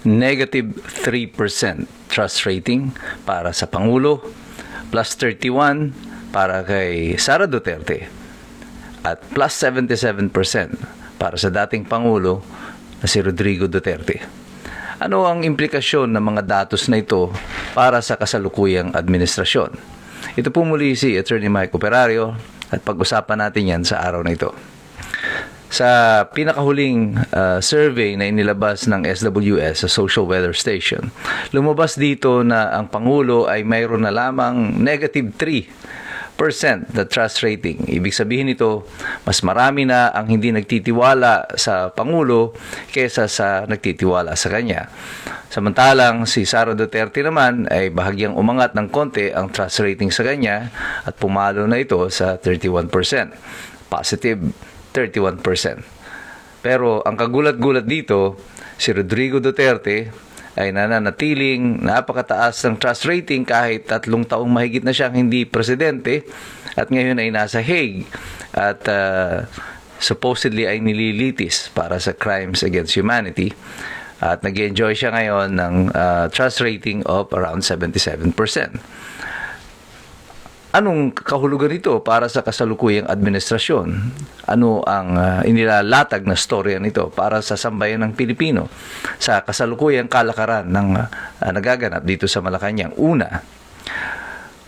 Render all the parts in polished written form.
negative 3% trust rating para sa Pangulo, plus 31 para kay Sara Duterte, at plus 77% para sa dating Pangulo na si Rodrigo Duterte. Ano ang implikasyon ng mga datos na ito para sa kasalukuyang administrasyon? Ito po muli si Attorney Mike Operario at pag-usapan natin yan sa araw na ito. Sa pinakahuling survey na inilabas ng SWS sa Social Weather Station, lumabas dito na ang Pangulo ay mayroon na lamang negative 3% na trust rating. Ibig sabihin nito, mas marami na ang hindi nagtitiwala sa Pangulo kesa sa nagtitiwala sa kanya. Samantalang si Sara Duterte naman ay bahagyang umangat ng konti ang trust rating sa kanya at pumalo na ito sa 31%. Positive 31%. Pero ang kagulat-gulat dito, si Rodrigo Duterte ay nananatiling napakataas ng trust rating kahit 3 taong mahigit na siyang hindi presidente at ngayon ay nasa Hague at supposedly ay nililitis para sa crimes against humanity at nag-enjoy siya ngayon ng trust rating of around 77%. Anong kahulugan nito para sa kasalukuyang administrasyon? Ano ang inilalatag na storya nito para sa sambayan ng Pilipino sa kasalukuyang kalakaran ng nagaganap dito sa Malacanang? Una,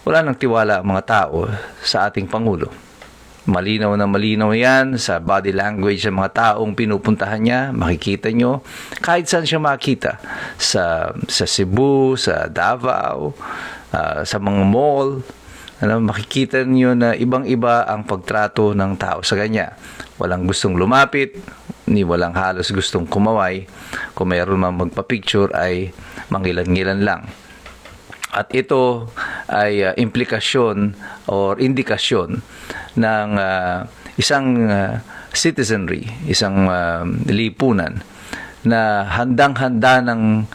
wala nang tiwala ang mga tao sa ating Pangulo. Malinaw na malinaw yan sa body language ng mga taong pinupuntahan niya. Makikita nyo kahit saan siya makita. Sa Cebu, sa Davao, sa mga mall. Makikita niyo na ibang-iba ang pagtrato ng tao sa kanya. Walang gustong lumapit, ni walang halos gustong kumaway. Kung mayroon man magpa-picture ay mangilan-ngilan lang. At ito ay implikasyon or indikasyon ng isang citizenry, isang lipunan na handang-handa ng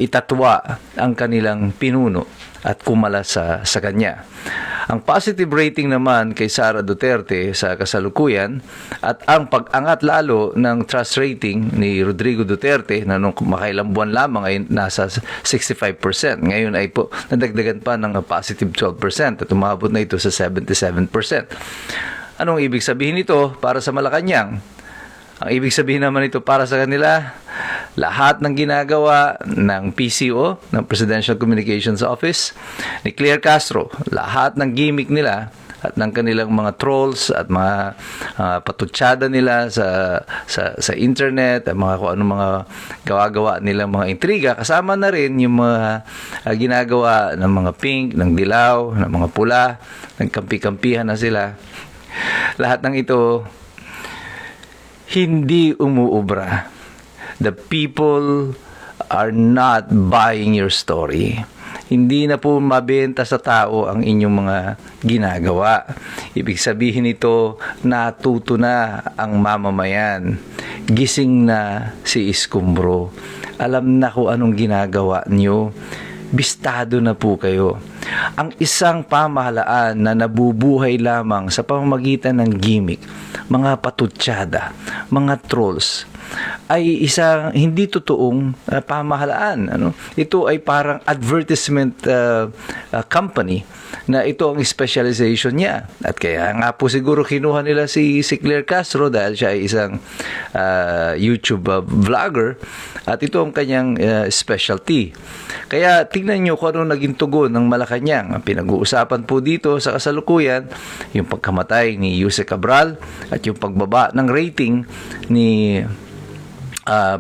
itatwa ang kanilang pinuno at kumala sa kanya. Ang positive rating naman kay Sara Duterte sa kasalukuyan at ang pag-angat lalo ng trust rating ni Rodrigo Duterte na nung makailang buwan lamang ay nasa 65%. Ngayon ay po nadagdagan pa ng positive 12% at umabot na ito sa 77%. Anong ibig sabihin nito para sa Malacanang? Ang ibig sabihin naman ito para sa kanila, lahat ng ginagawa ng PCO, ng Presidential Communications Office, ni Claire Castro, lahat ng gimmick nila at ng kanilang mga trolls at mga patutsada nila sa internet, at mga kung anong mga gawa-gawa nilang mga intriga, kasama na rin yung mga ginagawa ng mga pink, ng dilaw, ng mga pula, nagkampi-kampihan na sila. Lahat ng ito hindi umuubra. The people are not buying your story. Hindi na po mabenta sa tao ang inyong mga ginagawa. Ibig sabihin nito, natuto na ang mamamayan. Gising na si Escombro. Alam na kung anong ginagawa niyo. Bistado na po kayo. Ang isang pamahalaan na nabubuhay lamang sa pamamagitan ng gimmick, mga patutsada, mga trolls, ay isang hindi totoong pamahalaan. Ito ay parang advertisement company na ito ang specialization niya. At kaya nga po siguro kinuha nila si Claire Castro dahil siya ay isang YouTube vlogger at ito ang kanyang specialty. Kaya tingnan nyo kung ano naging tugon ng Malacanang. Ang pinag-uusapan po dito sa kasalukuyan, yung pagkamatay ni Jose Cabral at yung pagbaba ng rating ni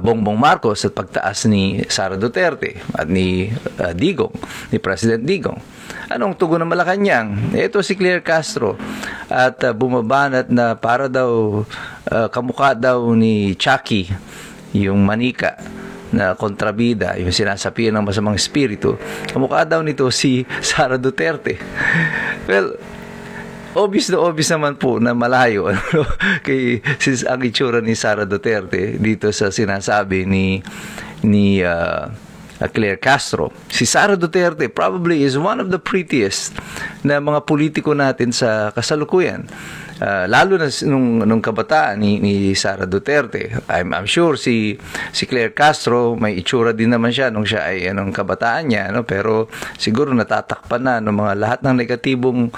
Bongbong Marcos at pagtaas ni Sara Duterte at ni Digong, ni President Digong. Anong tugon ng Malacanang? Ito si Claire Castro at bumabanat na para daw kamukha daw ni Chucky, yung manika na kontrabida, yung sinasapian ng masamang espiritu. Kamukha daw nito si Sara Duterte. Well, obvious naman po na malayo kay ang itsura ni Sara Duterte dito sa sinasabi ni Claire Castro. Si Sara Duterte probably is one of the prettiest na mga politiko natin sa kasalukuyan. lalo na nung kabataan ni Sara Duterte. I'm sure si Claire Castro, may itsura din naman siya nung siya ay kabataan niya, no? Pero siguro natatakpan na ng mga lahat ng negatibong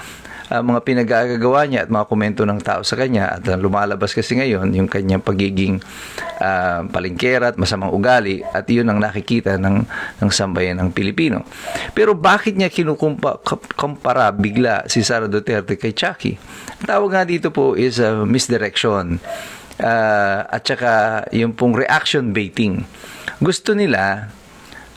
mga pinag-aagawa niya at mga komento ng tao sa kanya, at lumalabas kasi ngayon yung kanyang pagiging palingkera at masamang ugali, at yun ang nakikita ng sambayan ng Pilipino. Pero bakit niya kinukumpara bigla si Sara Duterte kay Chucky? Ang tawag nga dito po is misdirection, at saka yung pong reaction baiting. Gusto nila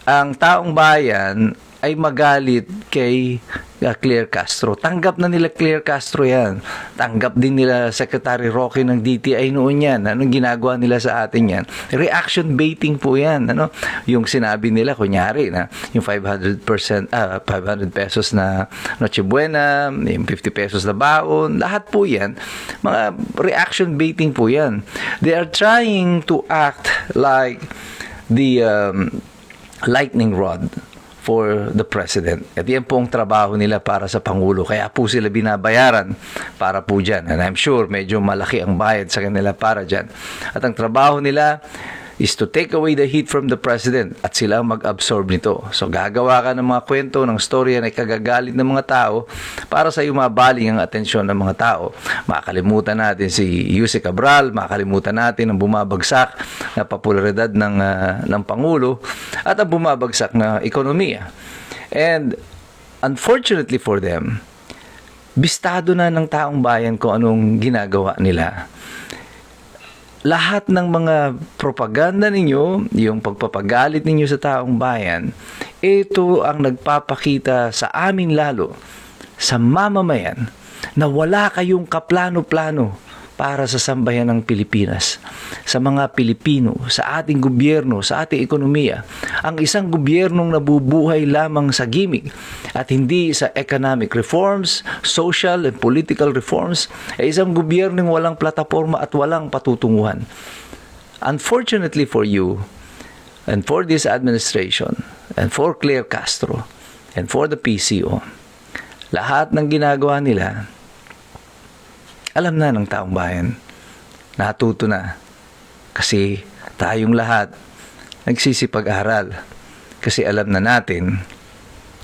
ang taong bayan ay magalit kay Claire Castro. Tanggap na nila Claire Castro yan. Tanggap din nila Secretary Roque ng DTI noon yan. Anong ginagawa nila sa atin yan? Reaction baiting po yan. Yung sinabi nila, kunyari, na yung 500 pesos na Noche Buena, yung 50 pesos na baon, lahat po yan, mga reaction baiting po yan. They are trying to act like the lightning rod for the President. At yan po ang trabaho nila para sa Pangulo. Kaya po sila binabayaran para po dyan. And I'm sure medyo malaki ang bayad sa kanila para dyan. At ang trabaho nila is to take away the heat from the President, at sila mag-absorb nito. So gagawa ka ng mga kwento, ng storya na ikagagalit ng mga tao para sa mabaling ang atensyon ng mga tao. Makakalimutan natin si Yusek Cabral, makakalimutan natin ang bumabagsak na popularidad ng Pangulo at ang bumabagsak na ekonomiya. And unfortunately for them, bistado na ng taong bayan kung anong ginagawa nila. Lahat ng mga propaganda ninyo, yung pagpapagalit ninyo sa taong bayan, ito ang nagpapakita sa amin lalo, sa mamamayan, na wala kayong kaplano-plano para sa sambayan ng Pilipinas, sa mga Pilipino, sa ating gobyerno, sa ating ekonomiya. Ang isang gobyernong nabubuhay lamang sa gimmick at hindi sa economic reforms, social and political reforms, ay isang gobyernong walang plataforma at walang patutunguhan. Unfortunately for you, and for this administration, and for Claire Castro, and for the PCO, lahat ng ginagawa nila, alam na ng taong bayan, natuto na, kasi tayong lahat nagsisipag-aral, kasi alam na natin,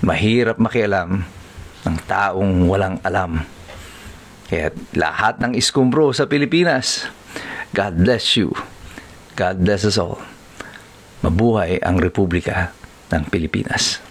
mahirap makialam ng taong walang alam. Kaya lahat ng iskumbro sa Pilipinas, God bless you, God bless us all. Mabuhay ang Republika ng Pilipinas.